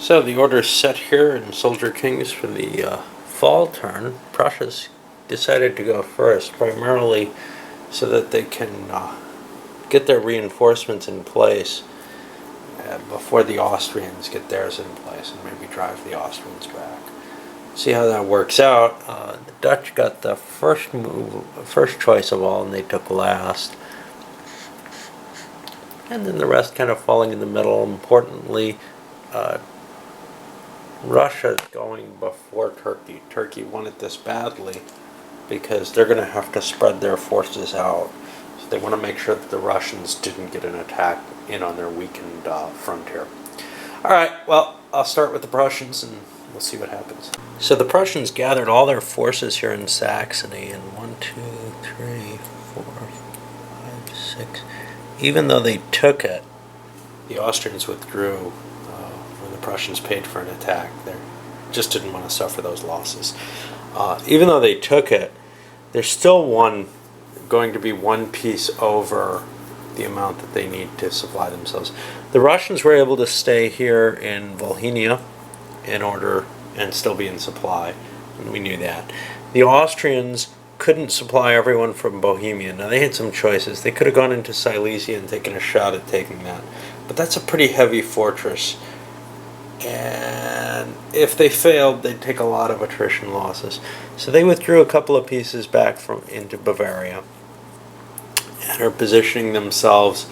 So the order's set here in Soldier Kings for the fall turn. Prussia's decided to go first, primarily so that they can get their reinforcements in place before the Austrians get theirs in place and maybe drive the Austrians back. See how that works out. The Dutch got the first choice of all, and they took last. And then the rest kind of falling in the middle. Importantly, Russia going before Turkey. Turkey wanted this badly because they're going to have to spread their forces out. So they want to make sure that the Russians didn't get an attack in on their weakened frontier. Alright, well, I'll start with the Prussians and we'll see what happens. So the Prussians gathered all their forces here in Saxony, and 1, 2, 3, 4, 5, 6. Even though they took it, the Austrians withdrew when the Prussians paid for an attack. They just didn't want to suffer those losses. Even though they took it, there's still going to be one piece over the amount that they need to supply themselves. The Russians were able to stay here in Volhynia in order and still be in supply, and we knew that. The Austrians couldn't supply everyone from Bohemia. Now, they had some choices. They could have gone into Silesia and taken a shot at taking that, but that's a pretty heavy fortress, and if they failed, they'd take a lot of attrition losses. So they withdrew a couple of pieces back into Bavaria and are positioning themselves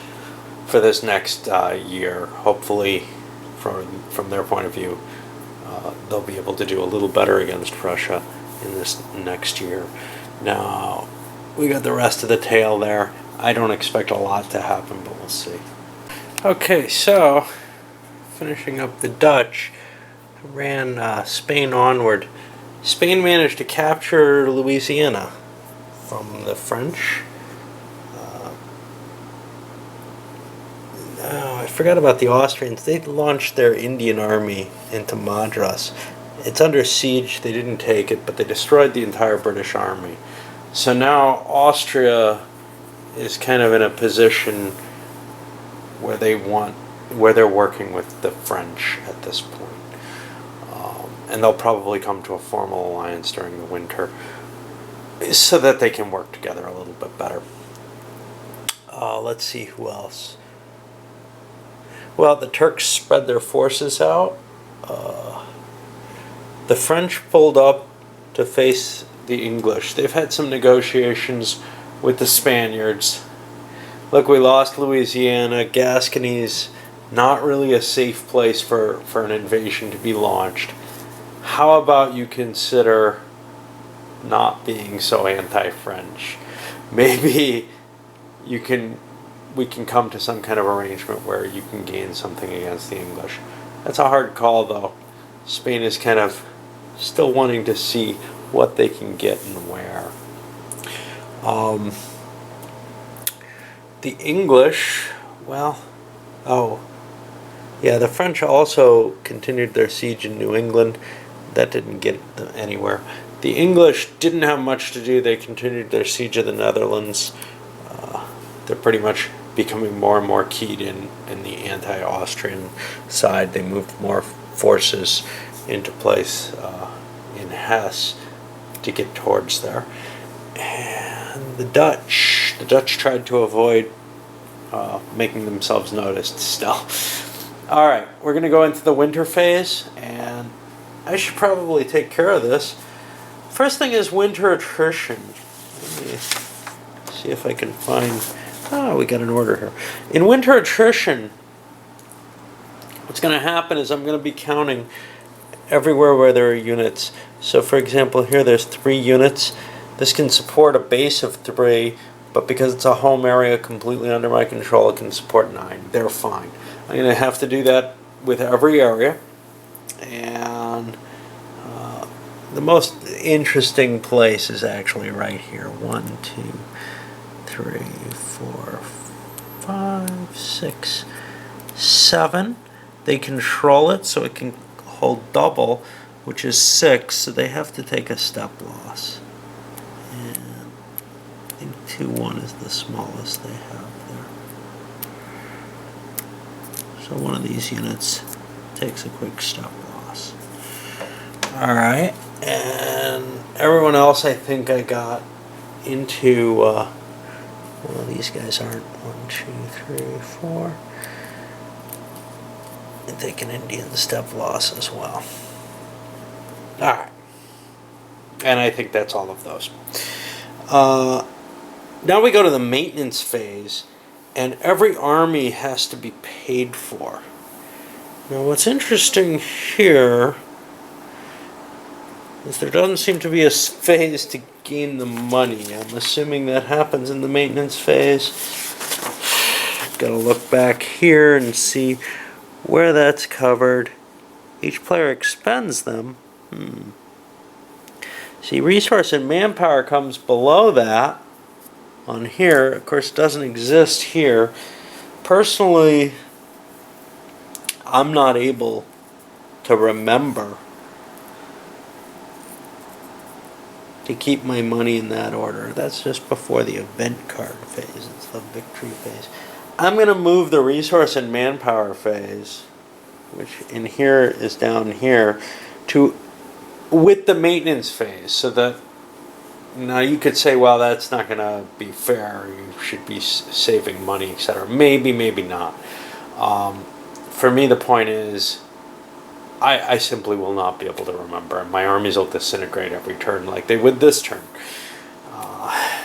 for this next year. Hopefully, from their point of view, they'll be able to do a little better against Prussia in this next year. Now, we got the rest of the tale there. I don't expect a lot to happen, but we'll see. Okay, so finishing up the Dutch, ran Spain onward. Spain managed to capture Louisiana from the French. I forgot about the Austrians. They launched their Indian army into Madras. It's under siege. They didn't take it, but they destroyed the entire British army. So now Austria is kind of in a position where they're working with the French at this point. And they'll probably come to a formal alliance during the winter so that they can work together a little bit better. Let's see who else. Well, the Turks spread their forces out. The French pulled up to face the English. They've had some negotiations with the Spaniards. Look, we lost Louisiana. Gascony's not really a safe place for an invasion to be launched. How about you consider not being so anti-French? Maybe we can come to some kind of arrangement where you can gain something against the English. That's a hard call, though. Spain is kind of still wanting to see what they can get and where. The English, the French also continued their siege in New England. That didn't get them anywhere. The English didn't have much to do. They continued their siege of the Netherlands. They're pretty much becoming more and more keyed in the anti-Austrian side. They moved more forces into place in Hesse to get towards there. And the Dutch tried to avoid making themselves noticed still. Alright, we're going to go into the winter phase, and I should probably take care of this. First thing is winter attrition. Let me see if I can find... we got an order here. In winter attrition, what's going to happen is I'm going to be counting everywhere where there are units. So for example, here there's 3 units. This can support a base of 3, but because it's a home area completely under my control, it can support 9. They're fine. I'm going to have to do that with every area. And the most interesting place is actually right here. 1, 2, 3, 4, 5, 6, 7. They control it, so it can hold double, which is 6. So they have to take a step loss. And I think 2-1 is the smallest they have there. So one of these units takes a quick stop loss. Alright, and everyone else I think I got into, well, these guys aren't 1, 2, 3, 4. And take an Indian step loss as well. Alright. And I think that's all of those. Now we go to the maintenance phase, and every army has to be paid for. Now what's interesting here is there doesn't seem to be a phase to gain the money. I'm assuming that happens in the maintenance phase. Gotta look back here and see where that's covered. Each player expends them. See, resource and manpower comes below that on here. Of course, it doesn't exist here. Personally, I'm not able to remember to keep my money in that order. That's just before the event card phase. It's the victory phase. I'm going to move the resource and manpower phase, which in here is down here, to with the maintenance phase, so that now you could say, well, that's not going to be fair. You should be saving money, etc. Maybe, maybe not. For me, the point is, I simply will not be able to remember. My armies will disintegrate every turn like they would this turn.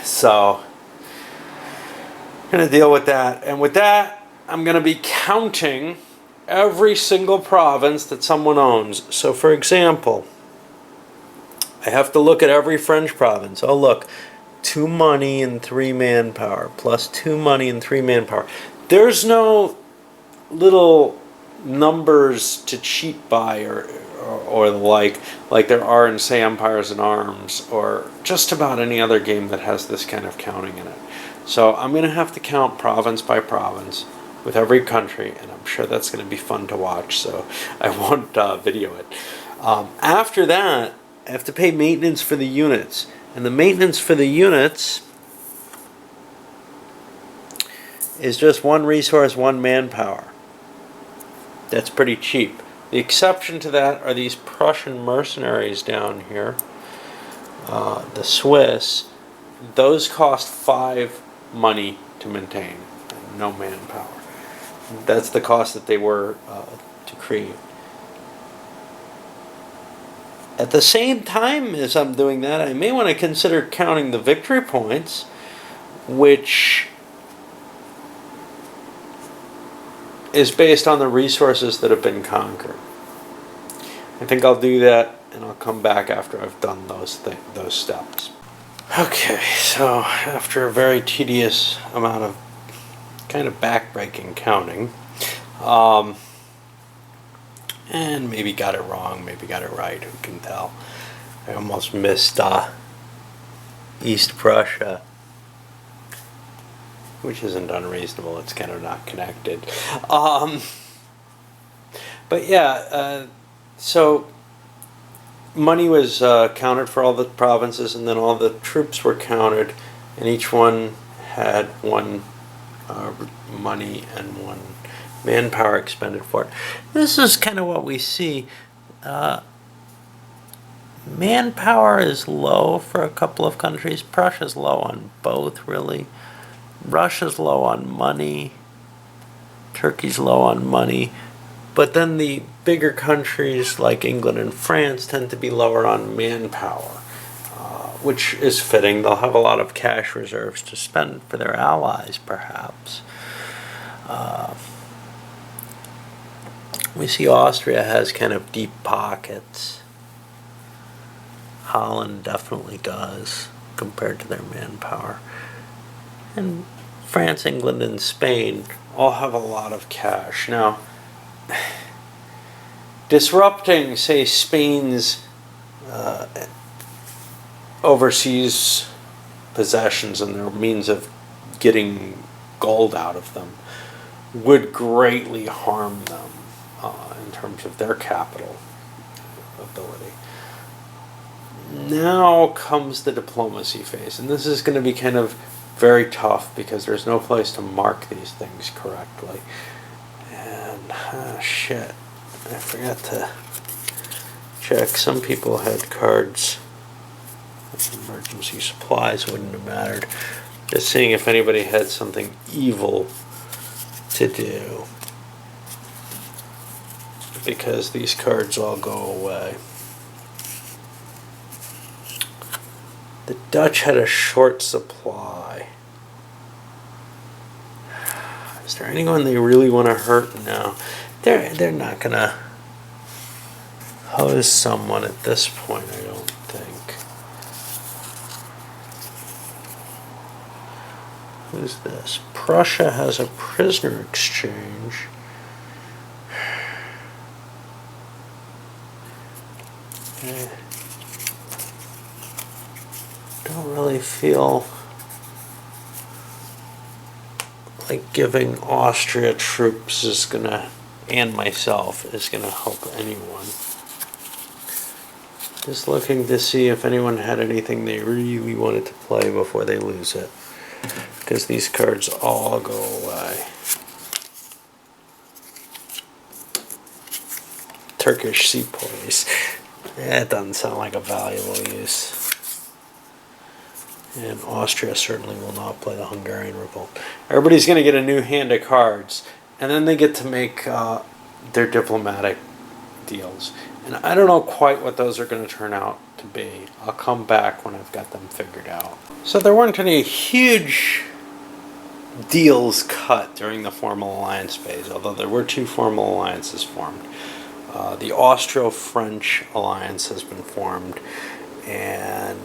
So, I'm going to deal with that. And with that, I'm going to be counting every single province that someone owns. So, for example, I have to look at every French province. Oh, look, 2 money and 3 manpower, plus 2 money and 3 manpower. There's no little numbers to cheat by or the like there are in, say, Empires and Arms, or just about any other game that has this kind of counting in it. So I'm going to have to count province by province with every country, and I'm sure that's going to be fun to watch, so I won't video it. After that, I have to pay maintenance for the units, and the maintenance for the units is just 1 resource, 1 manpower. That's pretty cheap. The exception to that are these Prussian mercenaries down here, the Swiss. Those cost 5 money to maintain, no manpower. That's the cost that they were to create. At the same time as I'm doing that, I may want to consider counting the victory points, which is based on the resources that have been conquered. I think I'll do that, and I'll come back after I've done those steps. Okay, so after a very tedious amount of kind of back-breaking counting, and maybe got it wrong, maybe got it right, who can tell. I almost missed East Prussia, which isn't unreasonable. It's kind of not connected. But yeah, so money was counted for all the provinces, and then all the troops were counted, and each one had 1 money and 1 manpower expended for it. This is kind of what we see. Manpower is low for a couple of countries. Prussia's low on both, really. Russia's low on money. Turkey's low on money. But then the bigger countries like England and France tend to be lower on manpower, which is fitting. They'll have a lot of cash reserves to spend for their allies, perhaps. We see Austria has kind of deep pockets. Holland definitely does, compared to their manpower. And France, England, and Spain all have a lot of cash. Now, disrupting, say, Spain's overseas possessions and their means of getting gold out of them would greatly harm them in terms of their capital ability. Now comes the diplomacy phase, and this is going to be kind of very tough because there's no place to mark these things correctly. And shit, I forgot to check. Some people had cards. Emergency supplies wouldn't have mattered. Just seeing if anybody had something evil to do. Because these cards all go away. The Dutch had a short supply. Is there anyone they really want to hurt? No. They're not going to hose someone at this point, I don't think. Who's this? Prussia has a prisoner exchange. Don't really feel like giving Austria troops is gonna, and myself, is gonna help anyone. Just looking to see if anyone had anything they really wanted to play before they lose it. Because these cards all go away. Turkish sepoys. That doesn't sound like a valuable use. And Austria certainly will not play the Hungarian Revolt. Everybody's going to get a new hand of cards. And then they get to make their diplomatic deals. And I don't know quite what those are going to turn out to be. I'll come back when I've got them figured out. So there weren't any huge deals cut during the formal alliance phase, although there were 2 formal alliances formed. The Austro-French alliance has been formed, and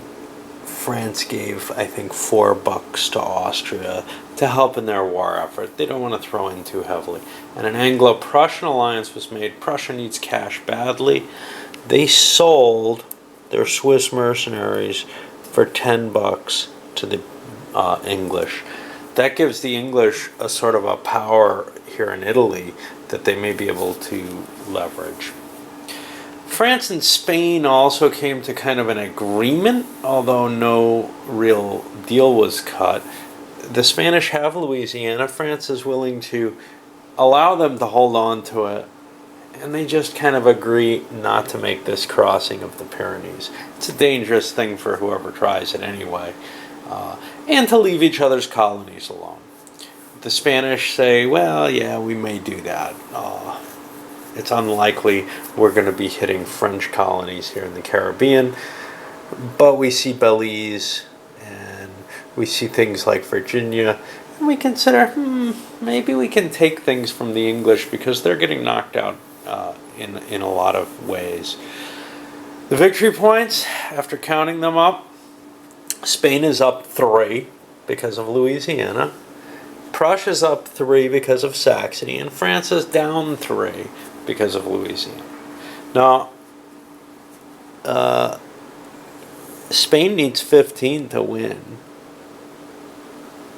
France gave, I think, $4 to Austria to help in their war effort. They don't want to throw in too heavily. And an Anglo-Prussian alliance was made. Prussia needs cash badly. They sold their Swiss mercenaries for $10 to the English. That gives the English a sort of a power here in Italy that they may be able to leverage. France and Spain also came to kind of an agreement, although no real deal was cut. The Spanish have Louisiana. France is willing to allow them to hold on to it, and they just kind of agree not to make this crossing of the Pyrenees. It's a dangerous thing for whoever tries it anyway, and to leave each other's colonies alone. The Spanish say, well, yeah, we may do that. It's unlikely we're going to be hitting French colonies here in the Caribbean, but we see Belize and we see things like Virginia, and we consider, maybe we can take things from the English because they're getting knocked out in a lot of ways. The victory points, after counting them up, Spain is up 3 because of Louisiana. Prussia's up 3 because of Saxony, and France is down 3 because of Louisiana. Now, Spain needs 15 to win,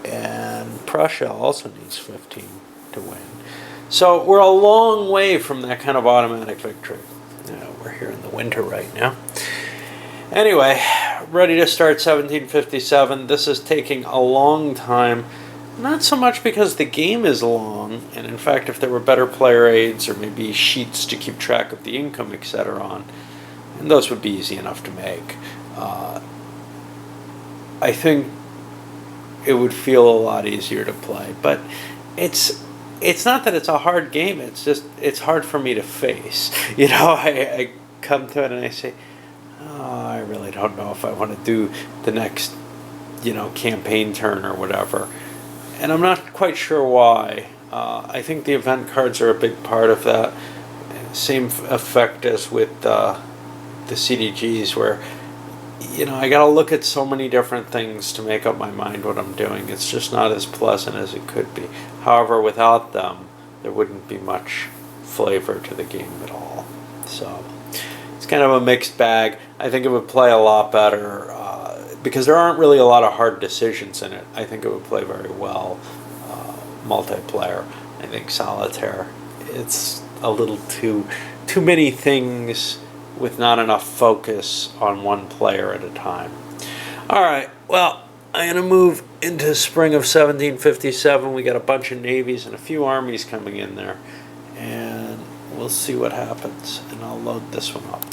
and Prussia also needs 15 to win. So we're a long way from that kind of automatic victory. We're here in the winter right now. Anyway, ready to start 1757. This is taking a long time. Not so much because the game is long, and in fact, if there were better player aids or maybe sheets to keep track of the income, etc. on, and those would be easy enough to make, I think it would feel a lot easier to play. But it's not that it's a hard game, it's just, it's hard for me to face. I come to it and I say, I really don't know if I want to do the next, campaign turn or whatever. And I'm not quite sure why. I think the event cards are a big part of that. Same effect as with the CDGs, where, I got to look at so many different things to make up my mind what I'm doing. It's just not as pleasant as it could be. However, without them, there wouldn't be much flavor to the game at all. So it's kind of a mixed bag. I think it would play a lot better because there aren't really a lot of hard decisions in it. I think it would play very well multiplayer. I think solitaire, it's a little too many things with not enough focus on one player at a time. All right, well, I'm going to move into spring of 1757. We got a bunch of navies and a few armies coming in there. And we'll see what happens, and I'll load this one up.